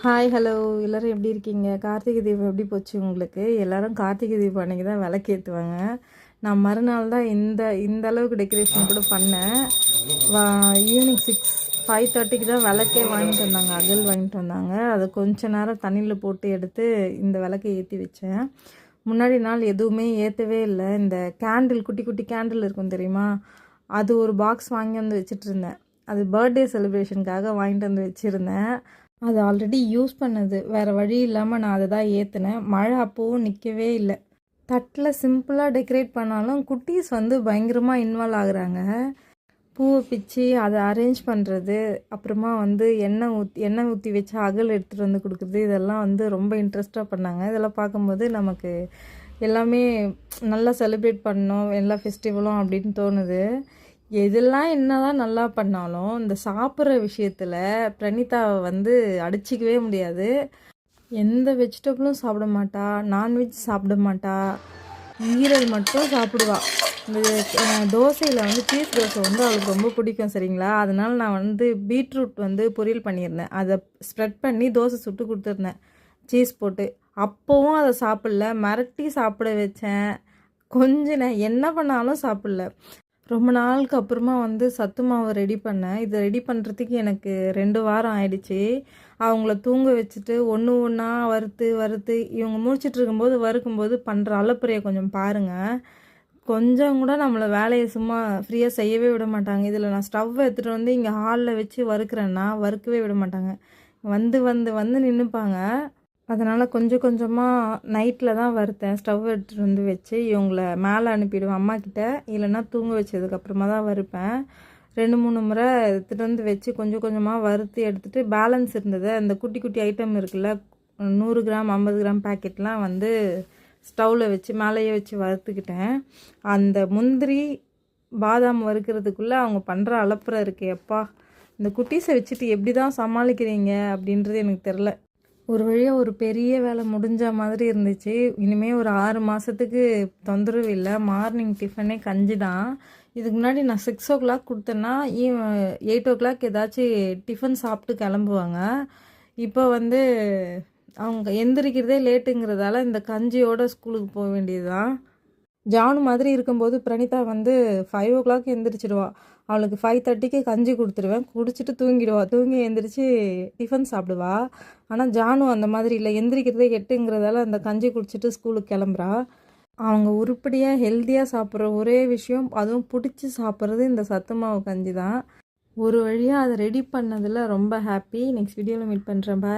Hi hello எல்லோரும் எப்படி இருக்கீங்க? கார்த்திகை தீபம் எப்படி போச்சு உங்களுக்கு? எல்லோரும் கார்த்திகை தீபம் அன்றைக்கி தான் விளக்கேற்றுவாங்க. நான் மறுநாள் தான் இந்த அளவுக்கு டெக்கரேஷன் கூட பண்ணேன். ஈவினிங் 5:30க்கு தான் விளக்கே வாங்கிட்டு வந்தாங்க, அகல் வாங்கிட்டு வந்தாங்க. அதை கொஞ்ச நேரம் தண்ணியில் போட்டு எடுத்து இந்த விளக்கை ஏற்றி வச்சேன். முன்னாடி நாள் எதுவுமே ஏற்றவே இல்லை. இந்த கேண்டில், குட்டி குட்டி கேண்டில் இருக்கும் தெரியுமா, அது ஒரு பாக்ஸ் வாங்கி வந்து வச்சுட்டு இருந்தேன். அது பர்த்டே செலிப்ரேஷனுக்காக வாங்கிட்டு வந்து வச்சுருந்தேன். அது ஆல்ரெடி யூஸ் பண்ணது, வேறு வழி இல்லாமல் நான் அதை தான் ஏற்றினேன். மழை அப்போவும் நிற்கவே இல்லை. தட்டில் சிம்பிளாக டெக்கரேட் பண்ணாலும் குட்டீஸ் வந்து பயங்கரமாக இன்வால்வ் ஆகுறாங்க. பூவை பிச்சு அதை அரேஞ்ச் பண்ணுறது, அப்புறமா வந்து எண்ணெய் ஊற்றி வச்சு அகல் எடுத்துகிட்டு வந்து கொடுக்குறது, இதெல்லாம் வந்து ரொம்ப இன்ட்ரெஸ்ட்டாக பண்ணாங்க. இதெல்லாம் பார்க்கும்போது நமக்கு எல்லாமே நல்லா செலிப்ரேட் பண்ணணும், எல்லா ஃபெஸ்டிவலும் அப்படின்னு தோணுது. எதெல்லாம் என்னதான் நல்லா பண்ணாலும் இந்த சாப்பிட்ற விஷயத்தில் பிரணீதாவை வந்து அடிச்சிக்கவே முடியாது. எந்த வெஜிடபிளும் சாப்பிட மாட்டா, நான்வெஜ் சாப்பிட மாட்டா, ஈரல் மட்டும் சாப்பிடுவா. இந்த தோசையில் வந்து சீஸ் தோசை வந்து அவளுக்கு ரொம்ப பிடிக்கும், சரிங்களா? அதனால் நான் வந்து பீட்ரூட் வந்து பொரியல் பண்ணியிருந்தேன். அதை ஸ்ப்ரெட் பண்ணி தோசை சுட்டு கொடுத்துருந்தேன் சீஸ் போட்டு. அப்போவும் அதை சாப்பிடல, மிரட்டி சாப்பிட வச்சேன். கொஞ்சம் நான் என்ன பண்ணாலும் சாப்பிடல. ரொம்ப நாளுக்கு அப்புறமா வந்து சத்து மாவு ரெடி பண்ணேன். இதை ரெடி பண்ணுறதுக்கு எனக்கு 2 வாரம் ஆயிடுச்சு. அவங்கள தூங்க வச்சுட்டு ஒன்று ஒன்றா வறுத்து இவங்க முடிச்சிட்டு இருக்கும்போது வறுக்கும்போது பண்ணுற அலப்பறையை கொஞ்சம் பாருங்கள். கொஞ்சம் கூட நம்மளை வேலையை சும்மா ஃப்ரீயாக செய்யவே விட மாட்டாங்க. இதில் நான் ஸ்டவ் எடுத்துகிட்டு வந்து இங்கே ஹாலில் வச்சு வறுக்கிறேன்னா வறுக்கவே விட மாட்டாங்க. வந்து வந்து வந்து நின்றுப்பாங்க. அதனால் கொஞ்சம் கொஞ்சமாக நைட்டில் தான் வறுத்தேன். ஸ்டவ் எடுத்துகிட்டு வந்து வச்சு இவங்கள மேலே அனுப்பிடுவேன் அம்மாக்கிட்ட, இல்லைன்னா தூங்க வச்சதுக்கப்புறமா தான் வறுப்பேன். 2-3 முறை எடுத்துகிட்டு வந்து வச்சு கொஞ்சம் கொஞ்சமாக வறுத்து எடுத்துகிட்டு பேலன்ஸ் இருந்தது அந்த குட்டி குட்டி ஐட்டம் இருக்குல்ல, 100 கிராம் 50 கிராம் பேக்கெட்லாம் வந்து ஸ்டவ்வில் வச்சு மேலேயே வச்சு வறுத்துக்கிட்டேன். அந்த முந்திரி பாதாம் வறுக்கிறதுக்குள்ளே அவங்க பண்ணுற அலப்புறை இருக்குது. எப்பா, இந்த குட்டீஸை வச்சுட்டு எப்படி தான் சமாளிக்கிறீங்க அப்படின்றது எனக்கு தெரில. ஒரு வழியாக ஒரு பெரிய வேலை முடிஞ்ச மாதிரி இருந்துச்சு. இனிமேல் ஒரு 6 மாதத்துக்கு தொந்தரவு இல்லை. மார்னிங் டிஃபனே கஞ்சி தான். இதுக்கு முன்னாடி நான் 6 o'clock கொடுத்தேன்னா 8 o'clock ஏதாச்சும் டிஃபன் சாப்பிட்டு கிளம்புவாங்க. இப்போ வந்து அவங்க எந்திரிக்கிறதே லேட்டுங்கிறதால இந்த கஞ்சியோட ஸ்கூலுக்கு போக வேண்டியது தான். ஜானு மாதிரி இருக்கும்போது பிரணீதா வந்து 5 o'clock எந்திரிச்சிடுவா. அவளுக்கு 5:30க்கு கஞ்சி கொடுத்துருவேன், குடிச்சிட்டு தூங்கிடுவா. தூங்கி எந்திரிச்சு டிஃபன் சாப்பிடுவா. ஆனால் ஜானு அந்த மாதிரி இல்லை, எந்திரிக்கிறதே 8ங்கிறதால அந்த கஞ்சி குடிச்சிட்டு ஸ்கூலுக்கு கிளம்புறா. அவங்க உருப்படியாக ஹெல்த்தியாக சாப்பிட்ற ஒரே விஷயம், அதுவும் பிடிச்சி சாப்பிட்றது இந்த சத்து மாவு கஞ்சி தான். ஒரு வழியாக அதை ரெடி பண்ணதில் ரொம்ப ஹாப்பி. நெக்ஸ்ட் வீடியோவில் மீட் பண்ணுறேன். பாய்.